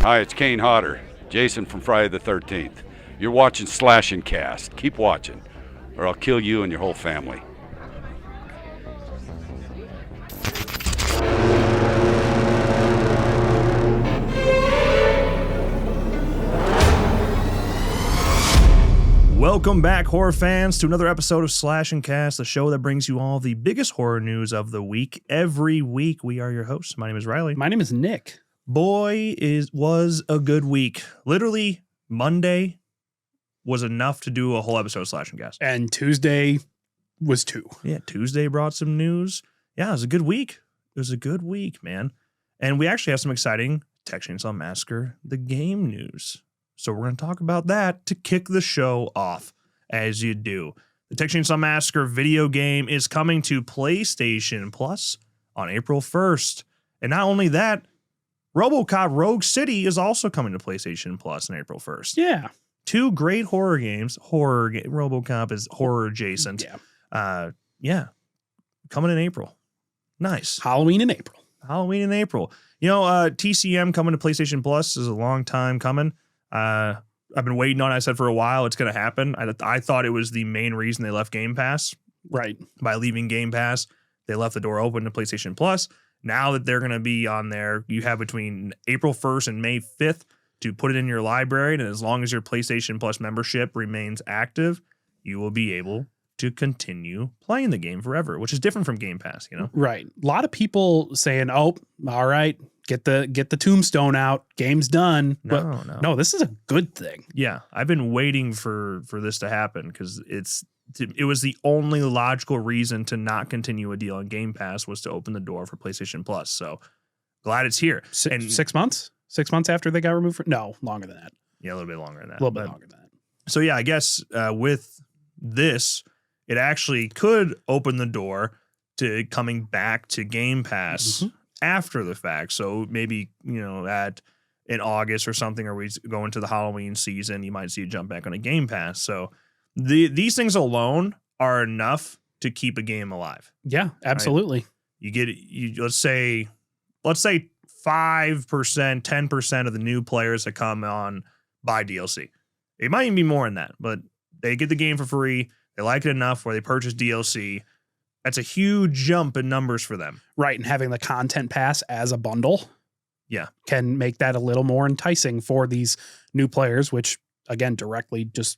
Hi, it's Kane Hodder, Jason from Friday the 13th. You're watching Slash and Cast. Keep watching, or I'll kill you and your whole family. Welcome back, horror fans, to another episode of Slash and Cast, the show that brings you all the biggest horror news of the week. Every week, we are your hosts. My name is Riley. My name is Nick. Boy, was a good week. Literally, Monday was enough to do a whole episode of Slash and Cast. And Tuesday was 2. Yeah, Tuesday brought some news. Yeah, it was a good week. It was a good week, man. And we actually have some exciting Texas Chainsaw Massacre, the game news. So we're going to talk about that to kick the show off, as you do. The Texas Chainsaw Massacre video game is coming to PlayStation Plus on April 1st. And not only that, RoboCop Rogue City is also coming to PlayStation Plus on April 1st. Yeah. Two great horror games. RoboCop is horror adjacent. Yeah. Yeah. Coming in April. Nice. Halloween in April. Halloween in April. You know, TCM coming to PlayStation Plus is a long time coming. I've been waiting on it. I said for a while it's going to happen. I thought it was the main reason they left Game Pass. Right. By leaving Game Pass, they left the door open to PlayStation Plus. Now that they're going to be on there, you have between April 1st and May 5th to put it in your library. And as long as your PlayStation Plus membership remains active, you will be able to continue playing the game forever, which is different from Game Pass, you know? Right. A lot of people saying, "Oh, all right, get the tombstone out. Game's done." No, this is a good thing. Yeah, I've been waiting for this to happen because it was the only logical reason to not continue a deal on Game Pass was to open the door for PlayStation Plus. So glad it's here. And 6 months? 6 months after they got removed? No, longer than that. Yeah, a little bit longer than that. A little bit longer than that. So yeah, I guess with this, it actually could open the door to coming back to Game Pass after the fact. So maybe, you know, in August or something, or we go into the Halloween season, you might see a jump back on a Game Pass. So these things alone are enough to keep a game alive. Yeah, absolutely. Right? Let's say 5%, 10% of the new players that come on buy DLC. It might even be more than that, but they get the game for free. They like it enough where they purchase DLC. That's a huge jump in numbers for them. Right, and having the content pass as a bundle, yeah, can make that a little more enticing for these new players, which again directly just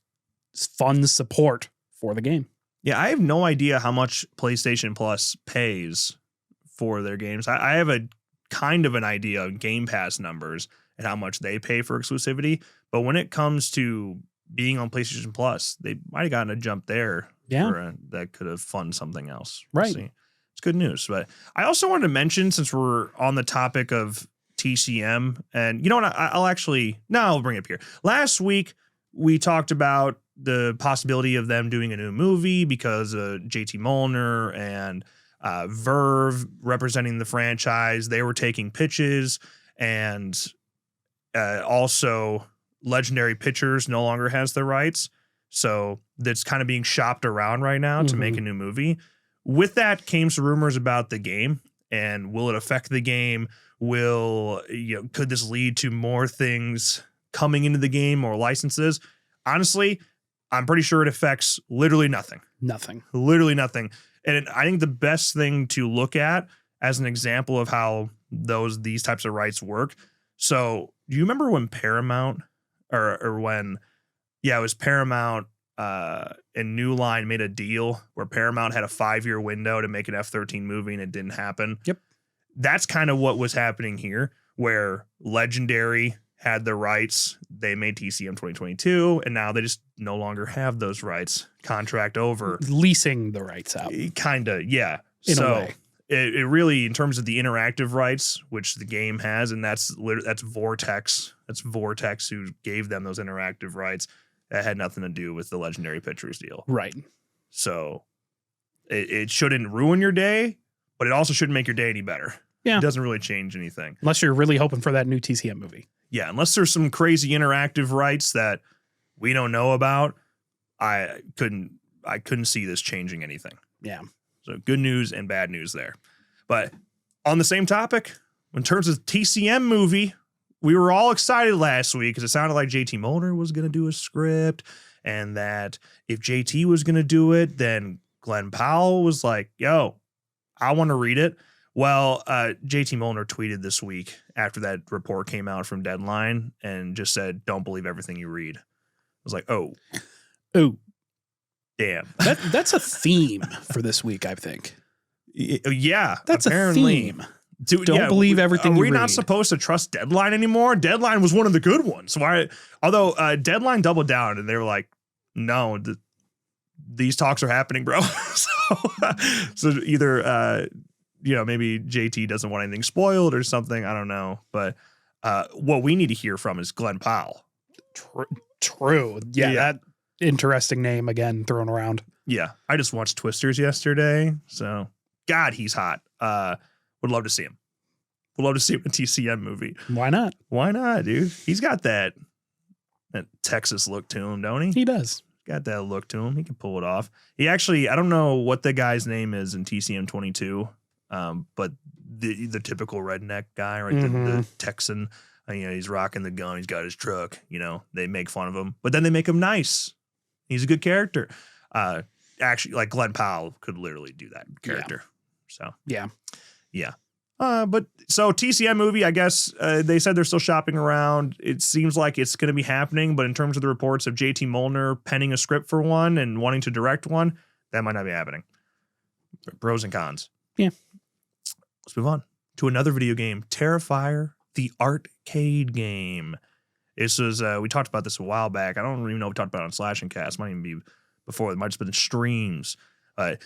funds support for the game. Yeah, I have no idea how much PlayStation Plus pays for their games. I have a kind of an idea of Game Pass numbers and how much they pay for exclusivity, but when it comes to being on PlayStation Plus, they might have gotten a jump there. Yeah, that could have funded something else. Right. We'll see. It's good news. But I also wanted to mention, since we're on the topic of TCM, and you know what, I'll bring it up here. Last week, we talked about the possibility of them doing a new movie because JT Molnar and Verve representing the franchise, they were taking pitches, and also Legendary Pictures no longer has the rights. So that's kind of being shopped around right now to make a new movie. With that came some rumors about the game, and will it affect the game? Could this lead to more things coming into the game or licenses? Honestly, I'm pretty sure it affects literally nothing. Literally nothing. And I think the best thing to look at as an example of how these types of rights work. So do you remember when Paramount it was Paramount and New Line made a deal where Paramount had a 5-year window to make an F-13 movie and it didn't happen? Yep. That's kind of what was happening here, where Legendary had the rights. They made TCM 2022, and now they just no longer have those rights. Contract over. Leasing the rights out. Kind of, yeah. In a way. It really, in terms of the interactive rights, which the game has, and that's Vortex. That's Vortex who gave them those interactive rights. That had nothing to do with the Legendary Pictures deal. Right. So it shouldn't ruin your day, but it also shouldn't make your day any better. Yeah. It doesn't really change anything. Unless you're really hoping for that new TCM movie. Yeah, unless there's some crazy interactive rights that we don't know about, I couldn't see this changing anything. Yeah. So good news and bad news there. But on the same topic, in terms of TCM movie, we were all excited last week because it sounded like JT Mulner was going to do a script, and that if JT was going to do it, then Glenn Powell was like, yo, I want to read it. Well, JT Mulner tweeted this week after that report came out from Deadline and just said, don't believe everything you read. I was like, oh, damn. That's a theme for this week, I think. Yeah, that's apparently. a theme. Don't believe everything Are you we not read. supposed to trust Deadline anymore? Deadline was one of the good ones. Why? Although Deadline doubled down and they were like, no, these talks are happening, bro. so either, maybe JT doesn't want anything spoiled or something. I don't know. But what we need to hear from is Glenn Powell. True. Yeah, that interesting name again thrown around. Yeah. I just watched Twisters yesterday. So, God, he's hot. Would love to see him. Would love to see him in a TCM movie. Why not? Why not, dude? He's got that Texas look to him, don't he? He does. Got that look to him. He can pull it off. He actually, I don't know what the guy's name is in TCM 22, but the typical redneck guy, right? The Texan, he's rocking the gun. He's got his truck. They make fun of him, but then they make him nice. He's a good character. Actually, like Glenn Powell could literally do that character. So yeah. But so TCM movie, I guess they said they're still shopping around. It seems like it's going to be happening, but in terms of the reports of JT Mulner penning a script for one and wanting to direct one, that might not be happening. Pros and cons. Yeah. Let's move on to another video game, Terrifier, the ARTcade game. This was we talked about this a while back. I don't even know if we talked about it on Slash and Cast. It might even be before. It might have just been streams.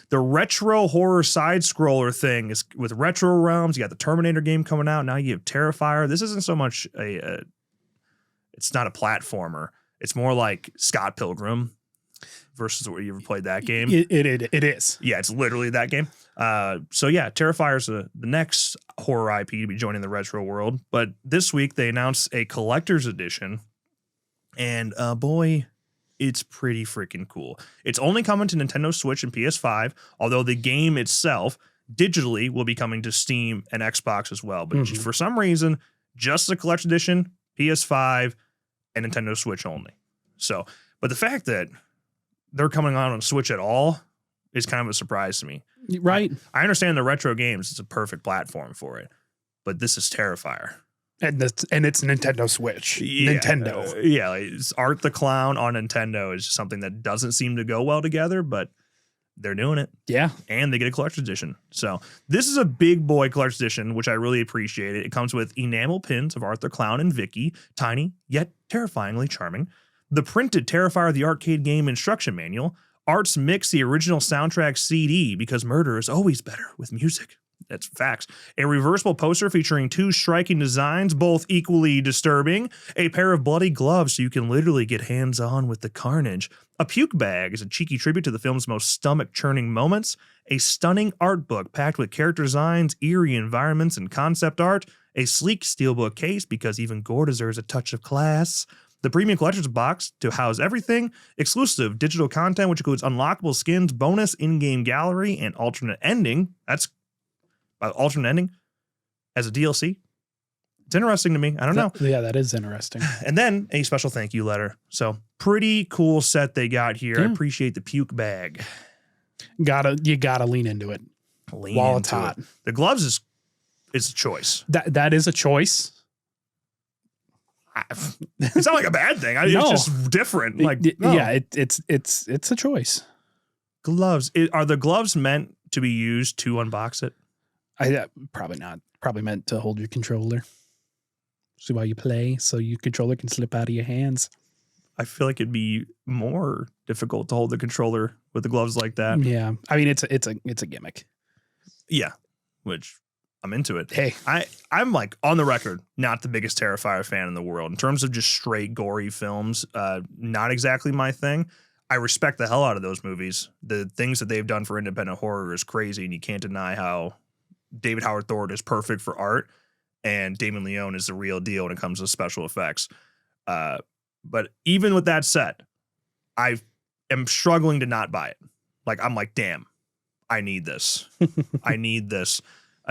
The retro horror side scroller thing is with Retro Realms. You got the Terminator game coming out. Now you have Terrifier. This isn't so much it's not a platformer. It's more like Scott Pilgrim versus what you ever played that game. It is. Yeah, it's literally that game. So yeah, Terrifier's the next horror IP to be joining the retro world. But this week they announced a collector's edition, and boy, it's pretty freaking cool. It's only coming to Nintendo Switch and PS5, although the game itself digitally will be coming to Steam and Xbox as well. But for some reason, just the collector's edition, PS5, and Nintendo Switch only. So, but the fact that they're coming on Switch at all is kind of a surprise to me. Right. I understand the retro games. It's a perfect platform for it. But this is Terrifier. And it's Nintendo Switch. Yeah, Nintendo. It's Art the Clown on Nintendo is something that doesn't seem to go well together, but they're doing it. Yeah. And they get a collector's edition. So this is a big boy collector's edition, which I really appreciate it. It comes with enamel pins of Art the Clown and Vicky, tiny yet terrifyingly charming. The printed Terrifier the ARTcade game instruction manual. Art's Mix, the original soundtrack CD, because murder is always better with music. That's facts. A reversible poster featuring 2 striking designs, both equally disturbing. A pair of bloody gloves so you can literally get hands-on with the carnage. A puke bag is a cheeky tribute to the film's most stomach-churning moments. A stunning art book packed with character designs, eerie environments, and concept art. A sleek steelbook case because even gore deserves a touch of class. The premium collector's box to house everything. Exclusive digital content, which includes unlockable skins, bonus in-game gallery, and alternate ending. That's alternate ending as a DLC. It's interesting to me. I don't know. Yeah, that is interesting. And then a special thank you letter. So pretty cool set they got here. I appreciate the puke bag. You gotta lean into it while it's hot. The gloves is a choice. That is a choice. It's not like a bad thing. It's just different. Yeah, it's a choice. Gloves. Are the gloves meant to be used to unbox it? Probably not. Probably meant to hold your controller. See while you play, so your controller can slip out of your hands. I feel like it'd be more difficult to hold the controller with the gloves like that. Yeah, I mean it's a gimmick. Yeah, which I'm into it. Hey, I'm like on the record, not the biggest Terrifier fan in the world in terms of just straight gory films. Not exactly my thing. I respect the hell out of those movies. The things that they've done for independent horror is crazy, and you can't deny how David Howard Thornton is perfect for art, and Damon Leone is the real deal when it comes to special effects. But even with that said, I am struggling to not buy it. I'm like, damn, I need this. I need this.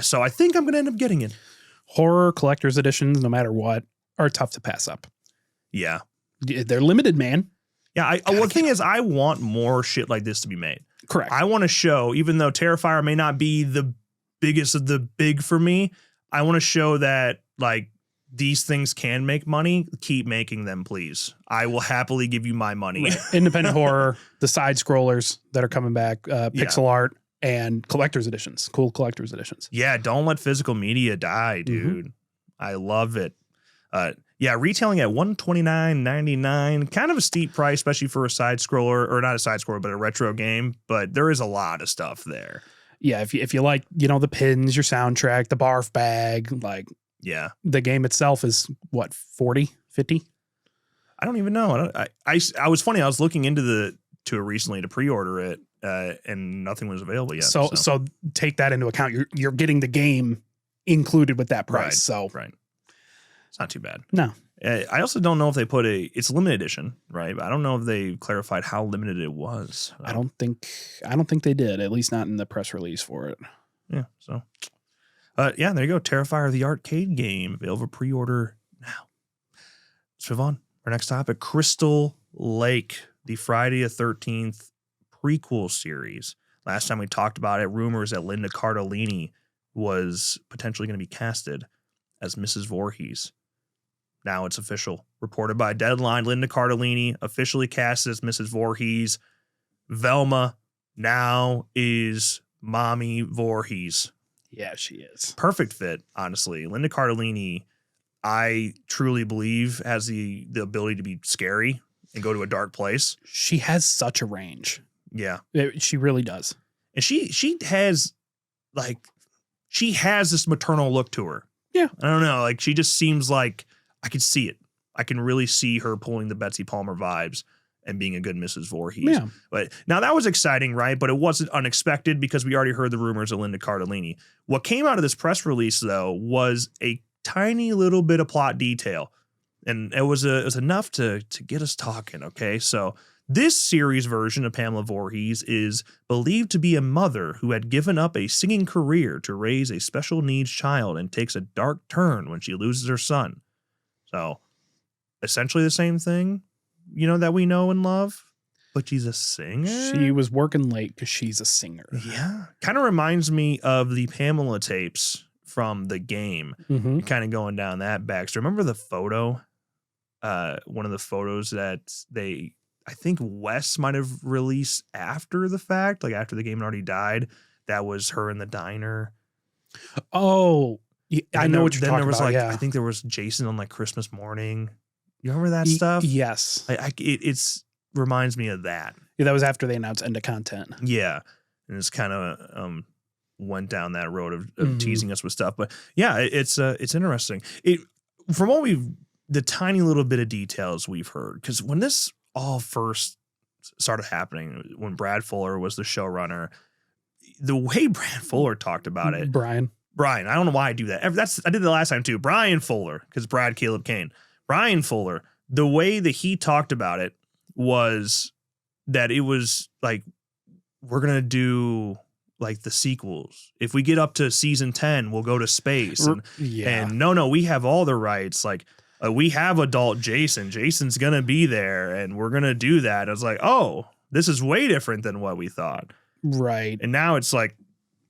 So I think I'm going to end up getting it. Horror collector's editions, no matter what, are tough to pass up. Yeah. They're limited, man. Yeah. Well, the thing is, I want more shit like this to be made. Correct. I want to show, even though Terrifier may not be the biggest of the big for me, I want to show that like these things can make money. Keep making them, please. I will happily give you my money. Right. Independent horror, the side scrollers that are coming back, pixel art, and collector's editions. Cool collector's editions. Yeah, don't let physical media die, dude. I love it. Yeah, retailing at $129.99, kind of a steep price, especially for a side scroller, or not a side scroller, but a retro game. But there is a lot of stuff there. Yeah, if you like, the pins, your soundtrack, the barf bag, like, yeah, the game itself is what, 40, 50? I don't even know. I was funny. I was looking into it recently to pre-order it, and nothing was available yet. So take that into account. You're getting the game included with that price. Right, so right. It's not too bad. No. I also don't know if they put it's limited edition, right? But I don't know if they clarified how limited it was. I don't think they did, at least not in the press release for it. Yeah. So, yeah, there you go. Terrifier, the arcade game, available for pre-order now. Let's move on. Our next topic, Crystal Lake, the Friday the 13th prequel series. Last time we talked about it, rumors that Linda Cardellini was potentially going to be casted as Mrs. Voorhees. Now it's official. Reported by Deadline, Linda Cardellini officially cast as Mrs. Voorhees. Velma now is Mommy Voorhees. Yeah, she is. Perfect fit, honestly. Linda Cardellini, I truly believe, has the ability to be scary and go to a dark place. She has such a range. Yeah. She really does. And she has this maternal look to her. Yeah. I don't know. Like, she just seems like I could see it. I can really see her pulling the Betsy Palmer vibes and being a good Mrs. Voorhees. Yeah. But now that was exciting, right? But it wasn't unexpected because we already heard the rumors of Linda Cardellini. What came out of this press release, though, was a tiny little bit of plot detail. And it was enough to get us talking, okay? So this series version of Pamela Voorhees is believed to be a mother who had given up a singing career to raise a special needs child and takes a dark turn when she loses her son. So essentially the same thing, that we know and love, but she's a singer. She was working late because she's a singer. Yeah. Kind of reminds me of the Pamela tapes from the game, kind of going down that backstory. Remember the photo? One of the photos that I think Wes might have released after the fact, like after the game had already died. That was her in the diner. Oh, I know what you're talking about. Like, yeah. I think there was Jason on like Christmas morning. You remember that stuff? Yes. It's reminds me of that. Yeah, that was after they announced end of content. Yeah. And it's kind of went down that road of teasing us with stuff. But yeah, it's interesting. From what the tiny little bit of details we've heard, because when this all first started happening, when Brad Fuller was the showrunner, the way Brad Fuller talked about it. Brian, I don't know why I do that. I did the last time too. Brian Fuller, because Brad Caleb Kane. Brian Fuller, the way that he talked about it was that it was like, we're going to do like the sequels. If we get up to season 10, we'll go to space. And no, we have all the rights. Like, we have adult Jason. Jason's going to be there and we're going to do that. I was like, oh, this is way different than what we thought. Right. And now it's like,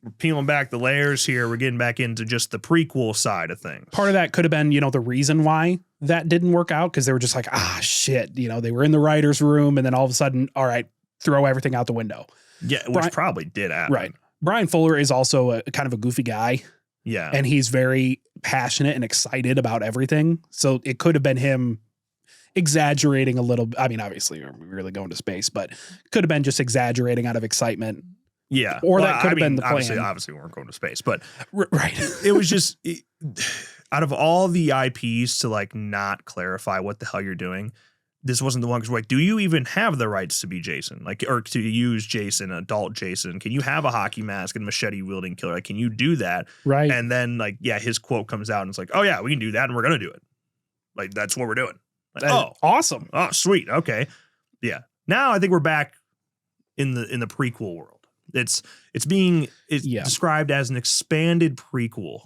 we're peeling back the layers here. We're getting back into just the prequel side of things. Part of that could have been, the reason why that didn't work out, because they were just like, shit. They were in the writer's room and then all of a sudden, all right, throw everything out the window. Yeah, which probably did happen. Right. Brian Fuller is also a kind of a goofy guy. Yeah. And he's very passionate and excited about everything. So it could have been him exaggerating a little. I mean, obviously, we're really going to space, but could have been just exaggerating out of excitement. Yeah. Or that could have been the plan. Obviously, we weren't going to space, but right. It was just out of all the IPs to like not clarify what the hell you're doing, this wasn't the one. Because like, do you even have the rights to be Jason? Like, or to use Jason, adult Jason? Can you have a hockey mask and machete wielding killer? Like, can you do that? Right. And then like, yeah, his quote comes out and it's like, oh yeah, we can do that and we're gonna do it. Like, that's what we're doing. Like, oh, awesome. Oh, sweet. Okay. Yeah. Now I think we're back in the prequel world. It's being described as an expanded prequel.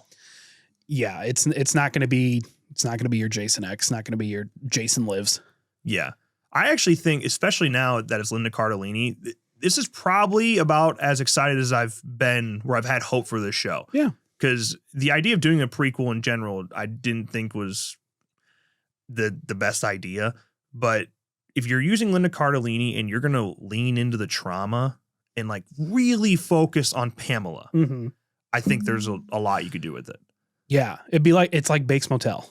Yeah, it's not going to be It's not going to be your Jason X. It's not going to be your Jason Lives. Yeah. I actually think, especially now that it's Linda Cardellini, this is probably about as excited as I've been where I've had hope for this show. Yeah. Because the idea of doing a prequel in general, I didn't think was the best idea. But if you're using Linda Cardellini and you're going to lean into the trauma and like really focus on Pamela, I think there's a lot you could do with it. Yeah. It's like Bates Motel.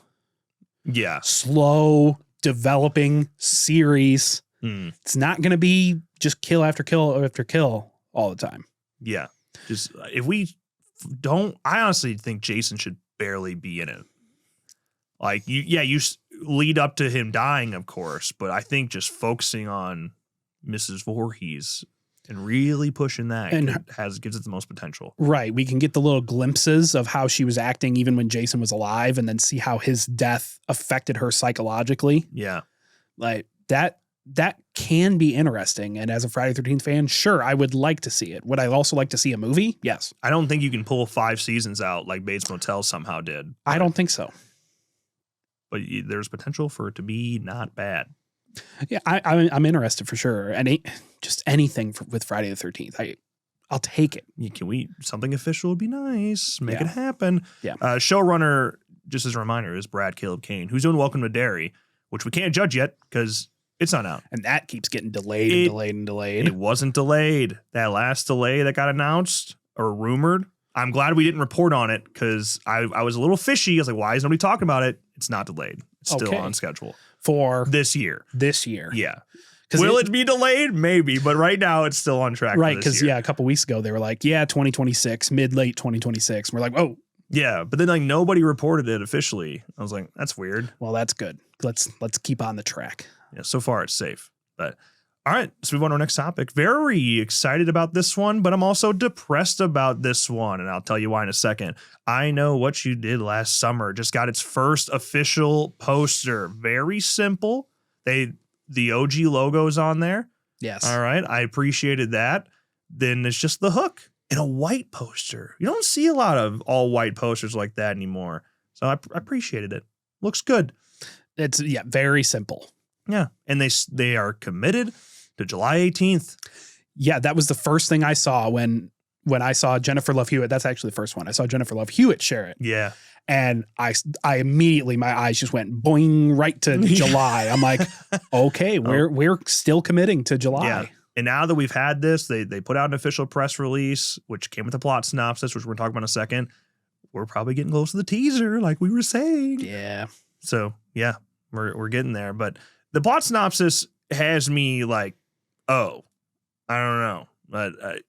Yeah. Slow developing series. It's not going to be just kill after kill after kill all the time. Yeah. Just if we don't, I honestly think Jason should barely be in it. Like you lead up to him dying, of course, but I think just focusing on Mrs. Voorhees and really pushing that gives it the most potential. Right. We can get the little glimpses of how she was acting even when Jason was alive and then see how his death affected her psychologically. Yeah. Like that can be interesting. And as a Friday the 13th fan, sure, I would like to see it. Would I also like to see a movie? Yes. I don't think you can pull 5 seasons out like Bates Motel somehow did. I don't think so. But there's potential for it to be not bad. Yeah, I'm interested for sure. And just anything with Friday the 13th. I'll take it. Something official would be nice. Make it happen. Yeah. Showrunner, just as a reminder, is Brad Caleb Kane, who's doing Welcome to Derry, which we can't judge yet because it's not out. And that keeps getting delayed. It wasn't delayed. That last delay that got announced or rumored, I'm glad we didn't report on it because I was a little fishy. I was like, why is nobody talking about it? It's not delayed. It's still on schedule. For this year. Yeah. Will it be delayed? Maybe, but right now it's still on track. Right, because a couple weeks ago they were like, 2026, late 2026. And we're like, oh. Yeah, but then like nobody reported it officially. I was like, that's weird. Well, that's good. Let's keep on the track. Yeah, so far it's safe. But all right, let's move on to our next topic. Very excited about this one, but I'm also depressed about this one, and I'll tell you why in a second. I Know What You Did Last Summer just got its first official poster. Very simple. The OG logo's on there. Yes. All right, I appreciated that. Then it's just the hook and a white poster. You don't see a lot of all white posters like that anymore. So I appreciated it. Looks good. It's very simple. Yeah, and they are committed to July 18th. Yeah, that was the first thing I saw when I saw Jennifer Love Hewitt. That's actually the first one. I saw Jennifer Love Hewitt share it. Yeah. And I immediately, my eyes just went boing right to July. I'm like, okay, we're still committing to July. Yeah. And now that we've had this, they put out an official press release, which came with a plot synopsis, which we're going to talk about in a second. We're probably getting close to the teaser, like we were saying. Yeah. So, yeah, we're getting there. But the plot synopsis has me like, oh, I don't know. But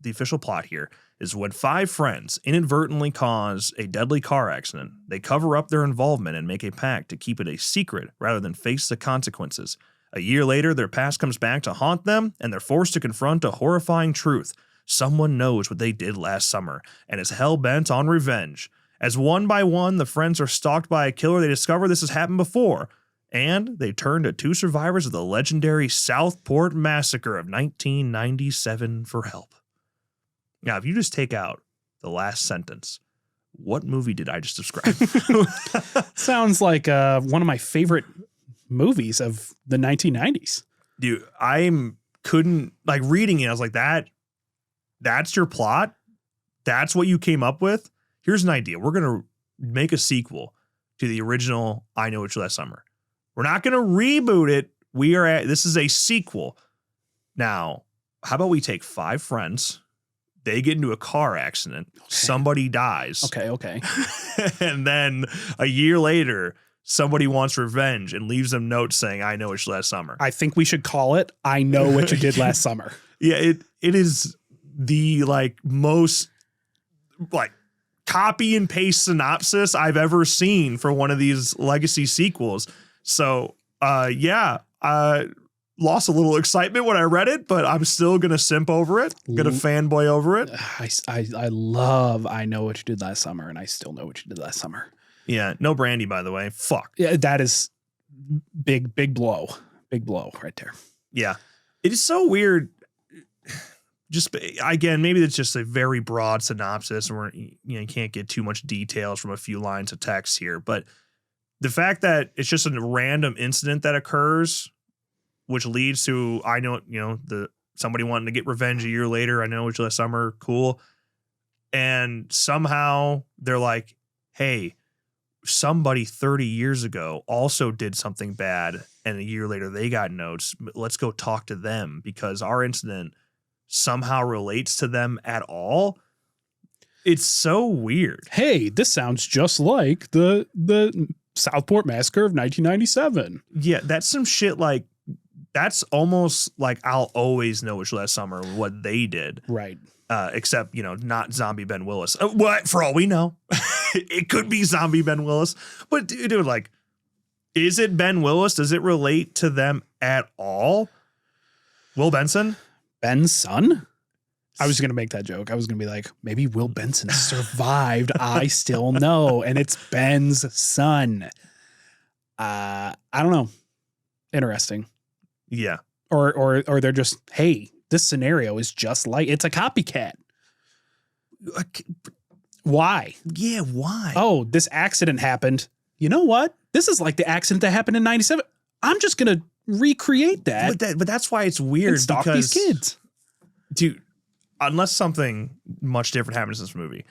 the official plot here is when 5 friends inadvertently cause a deadly car accident, they cover up their involvement and make a pact to keep it a secret rather than face the consequences. A year later, their past comes back to haunt them, and they're forced to confront a horrifying truth. Someone knows what they did last summer and is hell-bent on revenge. As one by one, the friends are stalked by a killer, they discover this has happened before, and they turn to 2 survivors of the legendary Southport Massacre of 1997 for help. Now, if you just take out the last sentence, what movie did I just describe? Sounds like one of my favorite movies of the 1990s. Dude, couldn't like reading it. I was like, that's your plot? That's what you came up with? Here's an idea. We're going to make a sequel to the original I Know What You Did Last Summer. We're not going to reboot it. This is a sequel. Now, how about we take 5 friends? They get into a car accident. Okay. Somebody dies. Okay. And then a year later, somebody wants revenge and leaves them notes saying, I know what you did last summer. I think we should call it I Know What You Did Last Summer. Yeah, it is the most copy and paste synopsis I've ever seen for one of these legacy sequels. So lost a little excitement when I read it, but I'm still going to simp over it. I'm going to fanboy over it. I love I Know What You Did Last Summer, and I still know what you did last summer. Yeah, no Brandy, by the way. Fuck. Yeah, that is big blow. Big blow right there. Yeah. It is so weird. Just, again, maybe it's just a very broad synopsis, and you can't get too much details from a few lines of text here, but the fact that it's just a random incident that occurs, which leads to, I know, somebody wanting to get revenge a year later. I know, which last summer, cool. And somehow they're like, hey, somebody 30 years ago also did something bad, and a year later they got notes. Let's go talk to them because our incident somehow relates to them at all. It's so weird. Hey, this sounds just like the Southport Massacre of 1997. Yeah, that's some shit like, that's almost like I'll always know which last summer what they did. Right. Except, not zombie Ben Willis. What? For all we know, it could be zombie Ben Willis. But dude, like, is it Ben Willis? Does it relate to them at all? Will Benson? Ben's son? I was going to make that joke. I was going to be like, maybe Will Benson survived. I still know. And it's Ben's son. I don't know. Interesting. Yeah. Or they're just, hey, this scenario is just like, it's a copycat. Why? Yeah, why? Oh, this accident happened. You know what? This is like the accident that happened in 97. I'm just going to recreate that. But that's why it's weird. And stalk because these kids. Dude, unless something much different happens in this movie,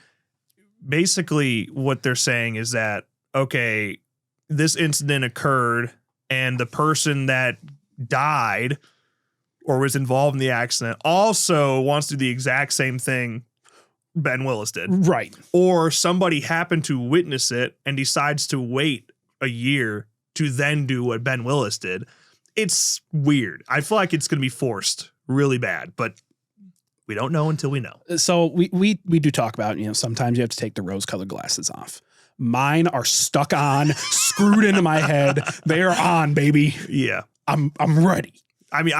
basically what they're saying is that, okay, this incident occurred and the person that died or was involved in the accident also wants to do the exact same thing Ben Willis did. Right. Or somebody happened to witness it and decides to wait a year to then do what Ben Willis did. It's weird. I feel like it's going to be forced really bad, but we don't know until we know. So we do talk about, sometimes you have to take the rose-colored glasses off. Mine are stuck on, screwed into my head. They are on, baby. Yeah. I'm ready. I mean,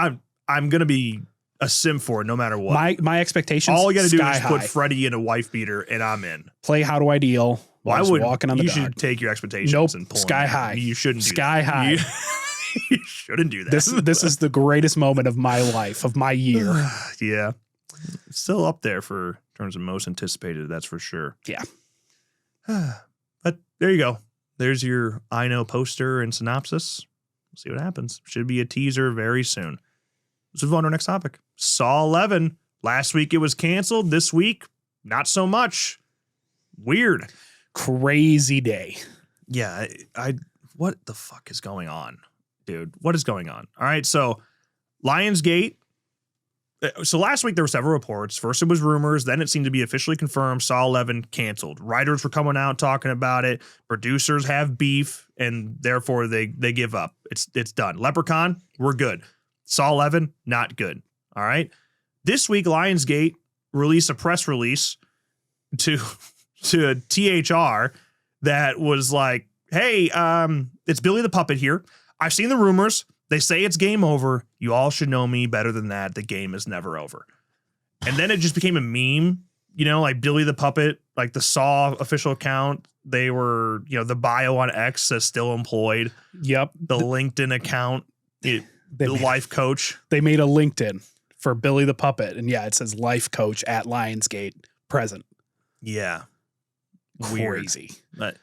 I'm going to be a sim for it no matter what. My expectations. All you got to do sky is put high. Freddie in a wife beater and I'm in. Play How Do I Deal while I was walking on the You dog. should take your expectations Nope. and pull Sky them high. You shouldn't do Sky that. high. You shouldn't do that. This is the greatest moment of my life, of my year. Yeah. It's still up there for in terms of most anticipated, that's for sure. Yeah. But there you go. There's your I Know poster and synopsis. We'll see what happens. Should be a teaser very soon. Let's move on to our next topic. Saw 11. Last week it was canceled. This week, not so much. Weird. Crazy day. Yeah. What the fuck is going on, dude? What is going on? All right. So Lionsgate. So last week there were several reports. First it was rumors, then it seemed to be officially confirmed. Saw 11 canceled. Writers were coming out talking about it. Producers have beef, and therefore they give up. It's done. Leprechaun, we're good. Saw 11, not good. All right. This week Lionsgate released a press release to THR that was like, hey, it's Billy the Puppet here. I've seen the rumors. They say it's game over. You all should know me better than that. The game is never over. And then it just became a meme, like Billy the Puppet, like the Saw official account. They were, the bio on X says still employed. Yep. The LinkedIn account, the life coach. They made a LinkedIn for Billy the Puppet. And yeah, it says life coach at Lionsgate present. Yeah. Crazy. But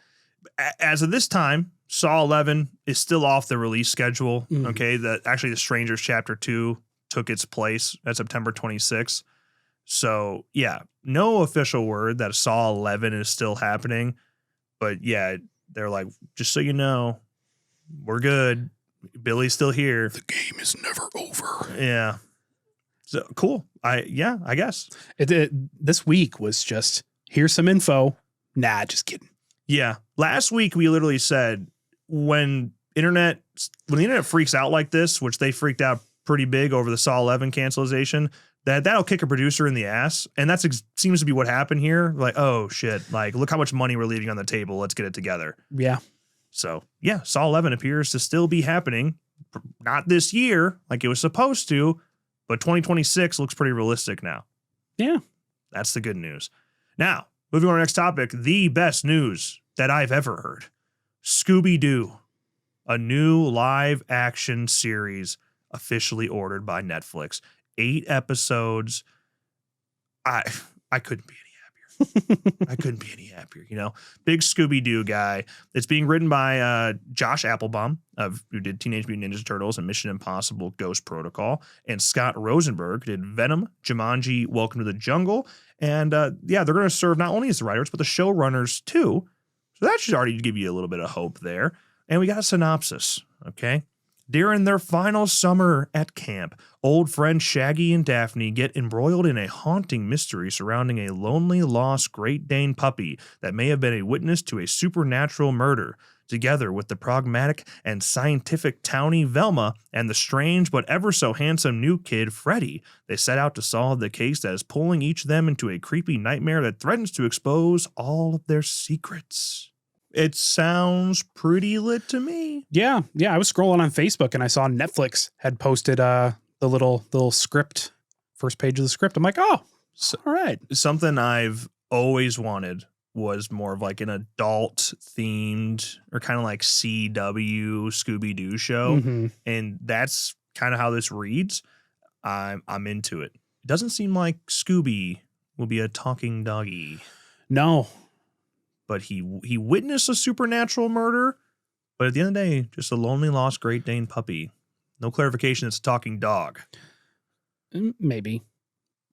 as of this time, Saw 11 is still off the release schedule. Mm. Okay. Actually the Strangers Chapter 2 took its place at September 26th. So yeah, no official word that Saw 11 is still happening, but yeah, they're like, just so you know, we're good. Billy's still here. The game is never over. Yeah. So cool. I guess. This week was just, here's some info. Nah, just kidding. Yeah. Last week we literally said when the internet freaks out like this, which they freaked out pretty big over the Saw 11 cancellation, that'll kick a producer in the ass. And that's seems to be what happened here. Like, oh shit. Like, look how much money we're leaving on the table. Let's get it together. Yeah. So yeah, Saw 11 appears to still be happening. Not this year like it was supposed to, but 2026 looks pretty realistic now. Yeah. That's the good news. Now, moving on to our next topic, the best news that I've ever heard. Scooby-Doo, a new live action series officially ordered by Netflix. 8 episodes. I couldn't be any I couldn't be any happier, you know. Big Scooby-Doo guy. It's being written by Josh Applebaum, who did Teenage Mutant Ninja Turtles and Mission Impossible Ghost Protocol, and Scott Rosenberg did Venom, Jumanji, Welcome to the Jungle, and they're going to serve not only as the writers but the showrunners too. So that should already give you a little bit of hope there. And we got a synopsis, okay? During their final summer at camp, old friends Shaggy and Daphne get embroiled in a haunting mystery surrounding a lonely, lost Great Dane puppy that may have been a witness to a supernatural murder. Together with the pragmatic and scientific townie Velma and the strange but ever so handsome new kid Freddy, they set out to solve the case that is pulling each of them into a creepy nightmare that threatens to expose all of their secrets. It sounds pretty lit to me. Yeah. I was scrolling on Facebook and I saw Netflix had posted the little script, first page of the script. I'm like, oh, all right. Something I've always wanted was more of like an adult themed or kind of like CW Scooby-Doo show. Mm-hmm. And that's kind of how this reads. I'm into it. It doesn't seem like Scooby will be a talking doggy. No. But he witnessed a supernatural murder, but at the end of the day, just a lonely lost Great Dane puppy. No clarification it's a talking dog. Maybe.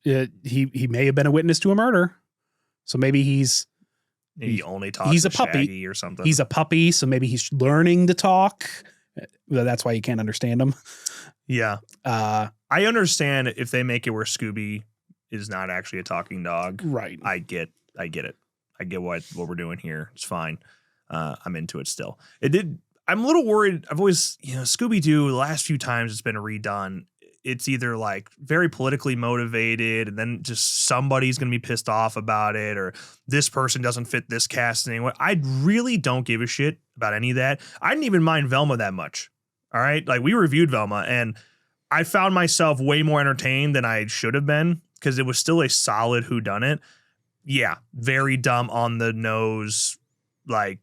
He may have been a witness to a murder. So maybe he only talks he's to a puppy Shaggy or something. He's a puppy, so maybe he's learning to talk. That's why you can't understand him. Yeah. I understand if they make it where Scooby is not actually a talking dog. Right. I get it. I get what we're doing here. It's fine. I'm into it still. I'm a little worried. I've always, Scooby-Doo, the last few times it's been redone, it's either like very politically motivated and then just somebody's going to be pissed off about it, or this person doesn't fit this cast anyway. I really don't give a shit about any of that. I didn't even mind Velma that much. All right. Like, we reviewed Velma and I found myself way more entertained than I should have been because it was still a solid whodunit. Yeah, very dumb on the nose, like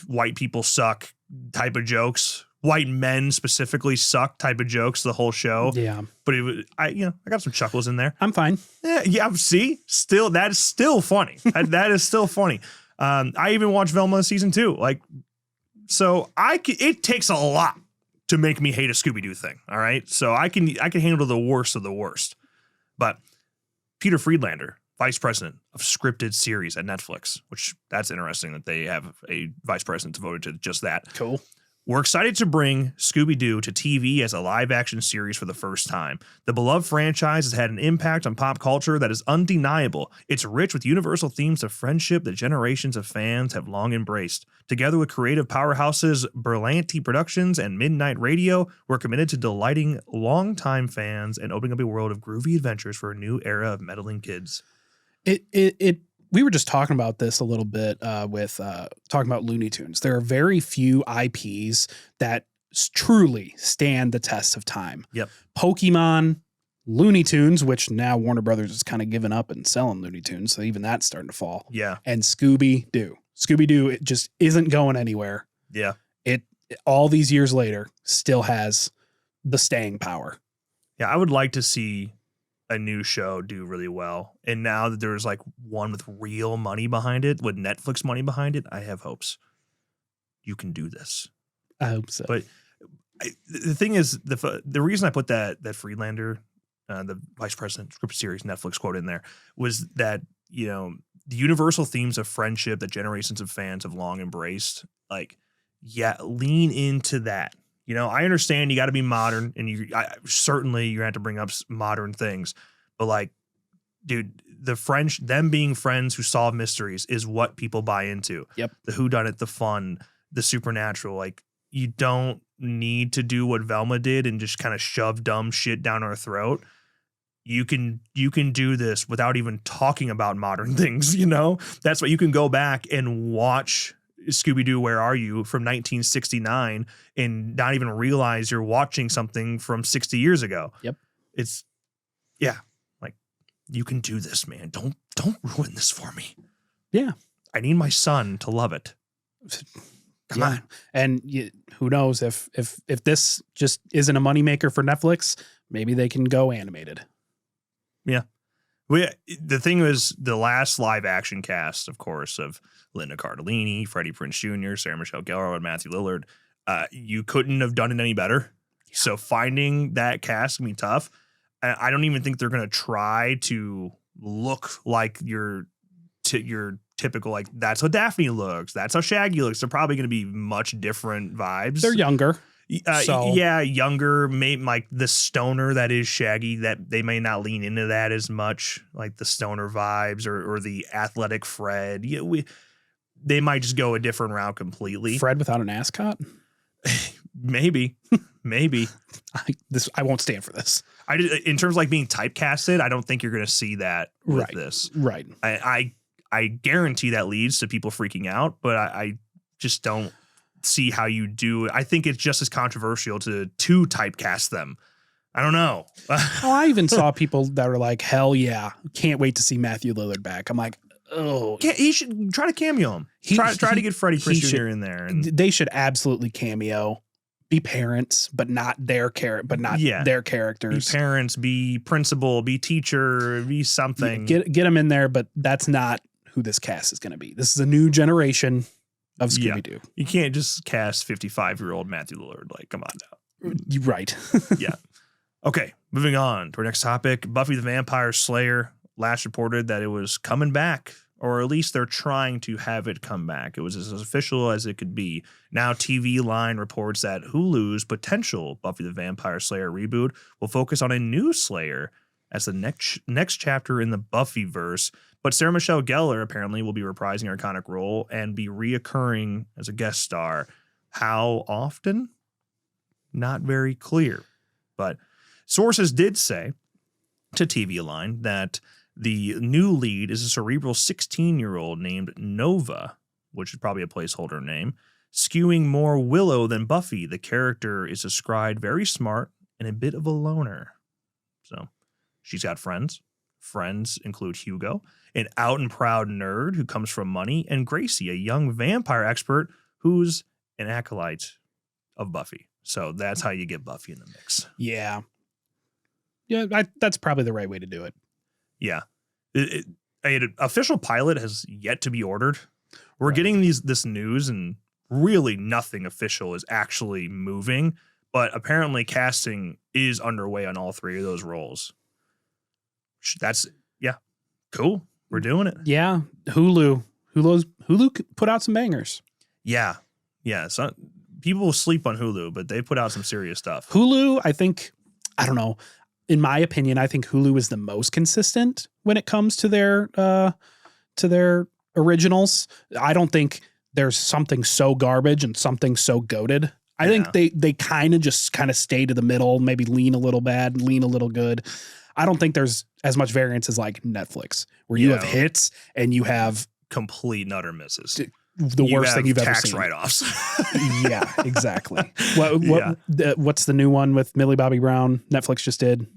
white people suck type of jokes. White men specifically suck type of jokes the whole show. Yeah. But it was, I got some chuckles in there. I'm fine. Yeah, see? Still, that is still funny. That is still funny. I even watched Velma season 2. Like, so it takes a lot to make me hate a Scooby-Doo thing. All right. So I can handle the worst of the worst. But Peter Friedlander, vice president of scripted series at Netflix, which that's interesting that they have a vice president devoted to just that. Cool. We're excited to bring Scooby-Doo to TV as a live-action series for the first time. The beloved franchise has had an impact on pop culture that is undeniable. It's rich with universal themes of friendship that generations of fans have long embraced. Together with creative powerhouses Berlanti Productions and Midnight Radio, we're committed to delighting longtime fans and opening up a world of groovy adventures for a new era of meddling kids. We were just talking about this a little bit with talking about Looney Tunes. There are very few IPs that truly stand the test of time. Yep. Pokemon, Looney Tunes, which now Warner Brothers is kind of giving up and selling Looney Tunes, so even that's starting to fall. Yeah. And Scooby-Doo. Scooby-Doo, it just isn't going anywhere. Yeah. It all these years later still has the staying power. Yeah, I would like to see a new show do really well. And now that there's like one with real money behind it, with Netflix money behind it, I have hopes. You can do this. I hope so. But the thing is, the reason I put that Friedlander, the vice president script series Netflix quote in there, was that, the universal themes of friendship that generations of fans have long embraced. Like, yeah, lean into that. I understand you got to be modern, and certainly you have to bring up modern things, but like, dude, them being friends who solve mysteries is what people buy into. Yep. The whodunit, the fun, the supernatural. Like, you don't need to do what Velma did and just kind of shove dumb shit down our throat. You can do this without even talking about modern things. That's what you can go back and watch Scooby-Doo, Where Are You? From 1969 and not even realize you're watching something from 60 years ago. Yep. Like, you can do this, man. Don't ruin this for me. Yeah. I need my son to love it. Come on. And who knows if this just isn't a moneymaker for Netflix, maybe they can go animated. Yeah. The thing was, the last live action cast, of course, of Linda Cardellini, Freddie Prinze Jr., Sarah Michelle Gellar, and Matthew Lillard, you couldn't have done it any better. Yeah. So finding that cast can be tough. I don't even think they're going to try to look like your typical, like, that's how Daphne looks, that's how Shaggy looks. They're probably going to be much different vibes. They're younger. Yeah, younger, maybe like the stoner that is Shaggy, that they may not lean into that as much, like the stoner vibes or the athletic Fred. They might just go a different route completely. Fred without an ascot? Maybe. I won't stand for this. In terms of like being typecasted, I don't think you're going to see that with this. Right. I guarantee that leads to people freaking out, but I just don't see how you do it. I think it's just as controversial to typecast them. I don't know. I even saw people that were like, hell yeah, can't wait to see Matthew Lillard back. I'm like, oh. He should try to cameo him. Try to get Freddie Prinze Jr. in there. They should absolutely cameo. Be parents, but not their their characters. Be parents, be principal, be teacher, be something. Get them in there, but that's not who this cast is going to be. This is a new generation of Scooby-Doo. Yeah. You can't just cast 55-year-old Matthew Lillard. Like, come on now. You're right. Yeah. Okay, moving on to our next topic. Buffy the Vampire Slayer last reported that it was coming back, or at least they're trying to have it come back. It was as official as it could be. Now TV Line reports that Hulu's potential Buffy the Vampire Slayer reboot will focus on a new Slayer as the next chapter in the Buffyverse. But Sarah Michelle Gellar apparently will be reprising her iconic role and be reoccurring as a guest star. How often? Not very clear. But sources did say to TV Line that the new lead is a cerebral 16-year-old named Nova, which is probably a placeholder name, skewing more Willow than Buffy. The character is described very smart and a bit of a loner. So she's got friends. Friends include Hugo, an out and proud nerd who comes from money, and Gracie, a young vampire expert who's an acolyte of Buffy. So that's how you get Buffy in the mix. Yeah. Yeah, that's probably the right way to do it. Yeah. An official pilot has yet to be ordered. We're getting this news, and really nothing official is actually moving, but apparently casting is underway on all three of those roles. That's, yeah, cool. We're doing it. Yeah. Hulu put out some bangers. Yeah. Yeah. So people will sleep on Hulu, but they put out some serious stuff. Hulu, I don't know. In my opinion, I think Hulu is the most consistent when it comes to their originals. I don't think there's something so garbage and something so goated. I think they kind of stay to the middle, maybe lean a little bad, lean a little good. I don't think there's as much variance as like Netflix, where you have hits and you have complete and utter misses. The worst thing you've ever seen. Tax write-offs. Yeah, exactly. What's the new one with Millie Bobby Brown? Netflix just did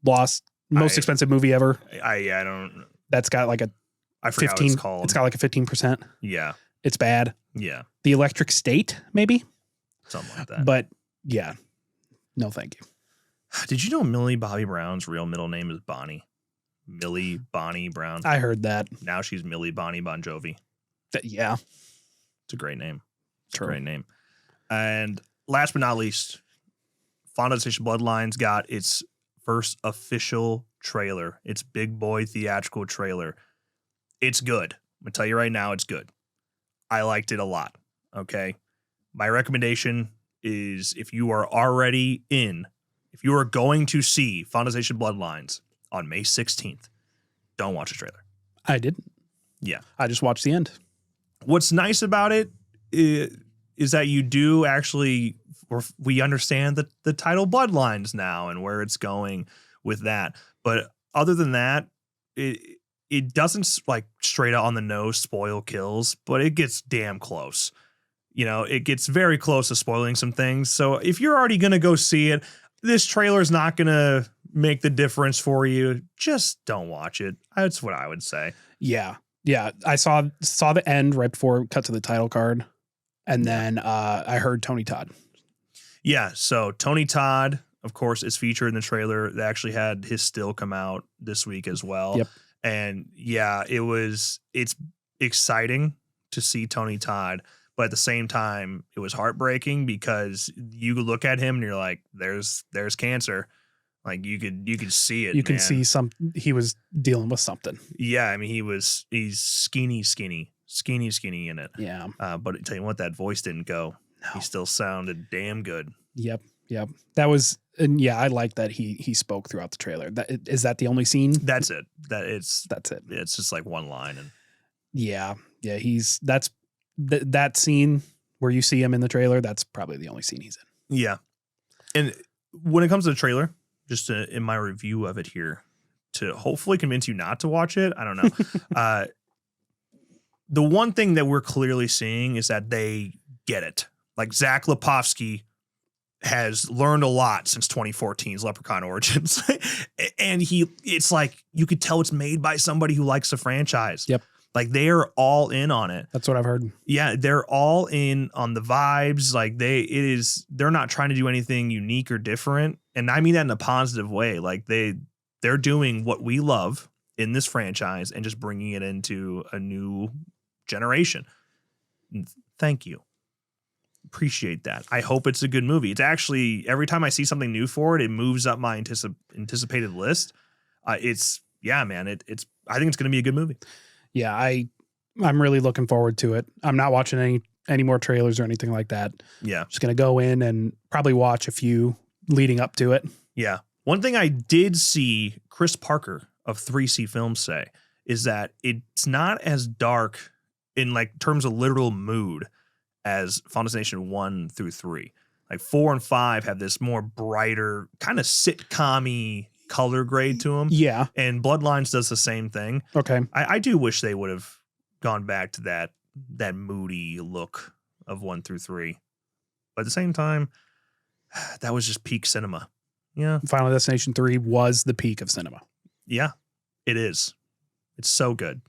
Lost, most expensive movie ever. I don't. That's got like I forgot 15. What it's called. It's got like a 15%. Yeah, it's bad. Yeah, The Electric State, maybe something like that. But yeah, no, thank you. Did you know Millie Bobby Brown's real middle name is Bonnie? Millie Bonnie Brown. I heard that. Now she's Millie Bonnie Bon Jovi. Yeah. It's a great name. True. Great name. And last but not least, Final Destination Bloodlines got its first official trailer. Its big boy theatrical trailer. It's good. I'm going to tell you right now, it's good. I liked it a lot. Okay. My recommendation is if you are going to see Final Destination Bloodlines on May 16th, don't watch the trailer. I didn't. Yeah. I just watched the end. What's nice about it is that you do actually, we understand the title Bloodlines now and where it's going with that. But other than that, it doesn't like straight out on the nose spoil kills, but it gets damn close. You know, it gets very close to spoiling some things. So if you're already going to go see it, this trailer is not going to make the difference for you. Just don't watch it. That's what I would say. Yeah. Yeah. I saw the end right before cut to the title card. And then I heard Tony Todd. Yeah. So Tony Todd, of course, is featured in the trailer. They actually had his still come out this week as well. Yep. And yeah, it's exciting to see Tony Todd, but at the same time, it was heartbreaking because you look at him and you're like, there's cancer. Like you could see it. You can see he was dealing with something. Yeah, I mean, he's skinny in it. Yeah. But I tell you what, that voice didn't go. No. He still sounded damn good. Yep. That was, and yeah, I like that he spoke throughout the trailer. Is that the only scene? That's it. That's it. It's just like one line. And yeah. That scene where you see him in the trailer. That's probably the only scene he's in. yeah. And when it comes to the trailer, just in my review of it here, to hopefully convince you not to watch it, I don't know. The one thing that we're clearly seeing is that they get it. Like Zach Lipovsky has learned a lot since 2014's Leprechaun Origins. And it's like, you could tell it's made by somebody who likes the franchise. Yep. Like they are all in on it. That's what I've heard. Yeah. They're all in on the vibes. Like they're not trying to do anything unique or different. And I mean that in a positive way. Like they're doing what we love in this franchise and just bringing it into a new generation. Thank you. Appreciate that. I hope it's a good movie. It's actually, every time I see something new for it, it moves up my anticipated list. I think it's going to be a good movie. Yeah, I'm really looking forward to it. I'm not watching any more trailers or anything like that. Yeah. Just going to go in and probably watch a few leading up to it. Yeah. One thing I did see Chris Parker of 3C Films say is that it's not as dark in like terms of literal mood as Final Destination 1 through 3. Like 4 and 5 have this more brighter, kind of sitcom-y color grade to them. Yeah. And Bloodlines does the same thing. Okay. I do wish they would have gone back to that moody look of 1 through 3. But at the same time, that was just peak cinema. Yeah. Final Destination 3 was the peak of cinema. Yeah, it is. It's so good.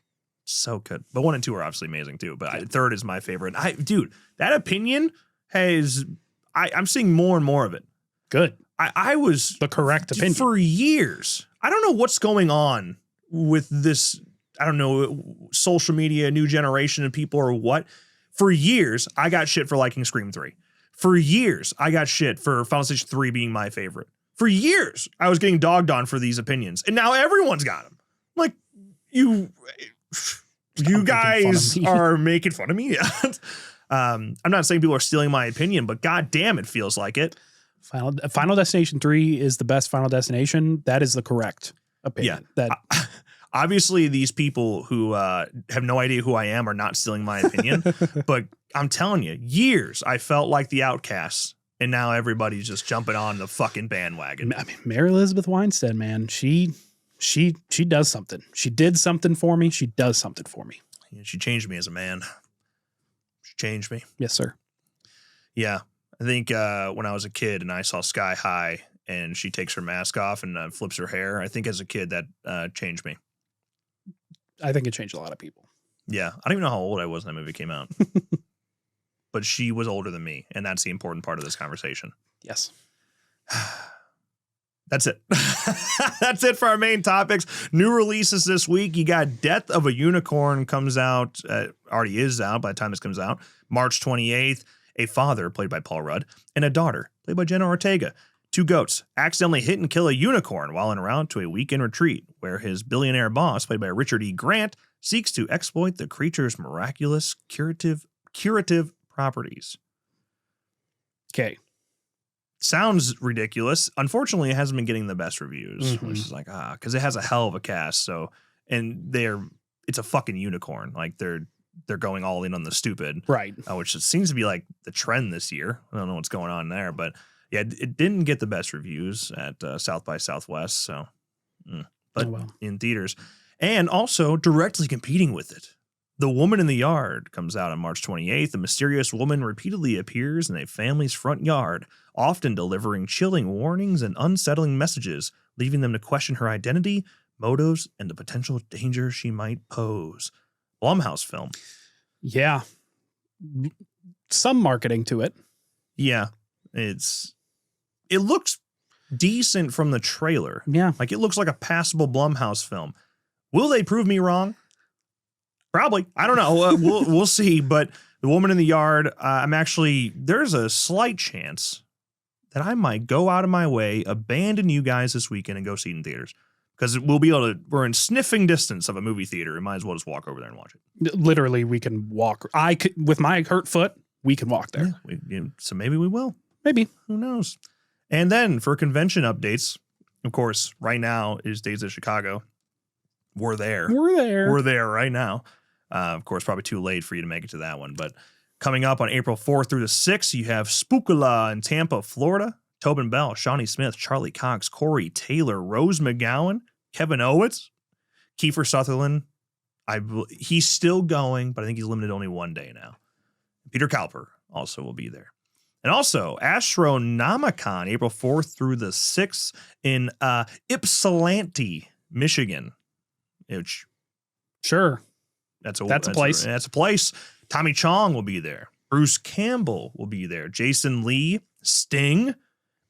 So good. But 1 and 2 are obviously amazing too. But third is my favorite. Dude, that opinion I'm seeing more and more of it. Good. I was the correct opinion for years. I don't know what's going on with this. I don't know, social media, new generation of people or what. For years, I got shit for liking Scream 3. For years, I got shit for Final Destination 3 being my favorite. For years, I was getting dogged on for these opinions. And now everyone's got them. Like, you guys are making fun of me. I'm not saying people are stealing my opinion, but god damn, it feels like it. Final Destination 3 is the best Final Destination. That is the correct opinion. Yeah. Obviously, these people who have no idea who I am are not stealing my opinion. But I'm telling you, years I felt like the outcasts. And now everybody's just jumping on the fucking bandwagon. I mean, Mary Elizabeth Winstead, man, she does something. She did something for me. She does something for me. Yeah, she changed me as a man. She changed me. Yes, sir. Yeah. I think when I was a kid and I saw Sky High and she takes her mask off and flips her hair, I think as a kid that changed me. I think it changed a lot of people. Yeah. I don't even know how old I was when that movie came out. But she was older than me, and that's the important part of this conversation. Yes. That's it. That's it for our main topics. New releases this week. You got Death of a Unicorn comes out, already is out by the time this comes out, March 28th. A father, played by Paul Rudd, and a daughter, played by Jenna Ortega. 2 goats accidentally hit and kill a unicorn while en route to a weekend retreat, where his billionaire boss, played by Richard E. Grant, seeks to exploit the creature's miraculous curative properties. Okay. Sounds ridiculous. Unfortunately, it hasn't been getting the best reviews, which is like, because it has a hell of a cast. So, and it's a fucking unicorn. Like they're going all in on the stupid, right? Which seems to be like the trend this year. I don't know what's going on there, but yeah, it didn't get the best reviews at South by Southwest. So, but in theaters, and also directly competing with it. The Woman in the Yard comes out on March 28th. A mysterious woman repeatedly appears in a family's front yard, often delivering chilling warnings and unsettling messages, leaving them to question her identity, motives, and the potential danger she might pose. Blumhouse film. Yeah. Some marketing to it. Yeah. It looks decent from the trailer. Yeah. Like it looks like a passable Blumhouse film. Will they prove me wrong? Probably. I don't know. We'll see. But The Woman in the Yard, there's a slight chance that I might go out of my way, abandon you guys this weekend, and go see it in theaters. Because we're in sniffing distance of a movie theater. We might as well just walk over there and watch it. Literally, we can walk. With my hurt foot, we can walk there. So maybe we will. Maybe. Who knows? And then for convention updates, of course, right now is Days of Chicago. We're there. We're there right now. Of course, probably too late for you to make it to that one. But coming up on April 4th through the 6th, you have Spookala in Tampa, Florida. Tobin Bell, Shawnee Smith, Charlie Cox, Corey Taylor, Rose McGowan, Kevin Owens, Kiefer Sutherland. He's still going, but I think he's limited only one day now. Peter Cowper also will be there. And also, Astronomicon, April 4th through the 6th in Ypsilanti, Michigan. Which, sure. That's a place. That's a place. Tommy Chong will be there. Bruce Campbell will be there. Jason Lee, Sting,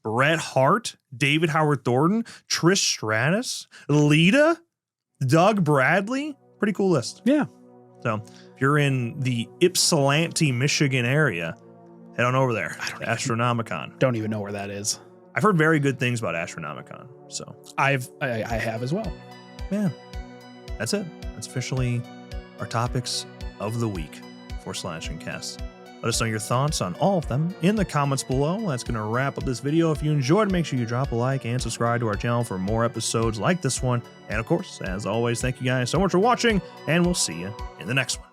Bret Hart, David Howard Thornton, Trish Stratus, Lita, Doug Bradley. Pretty cool list. Yeah. So if you're in the Ypsilanti, Michigan area, head on over there. Astronomicon. Don't even know where that is. I've heard very good things about Astronomicon. So I have as well. Yeah. That's it. That's officially our topics of the week for Slash and Cast. Let us know your thoughts on all of them in the comments below. That's going to wrap up this video. If you enjoyed, make sure you drop a like and subscribe to our channel for more episodes like this one. And of course, as always, thank you guys so much for watching, and we'll see you in the next one.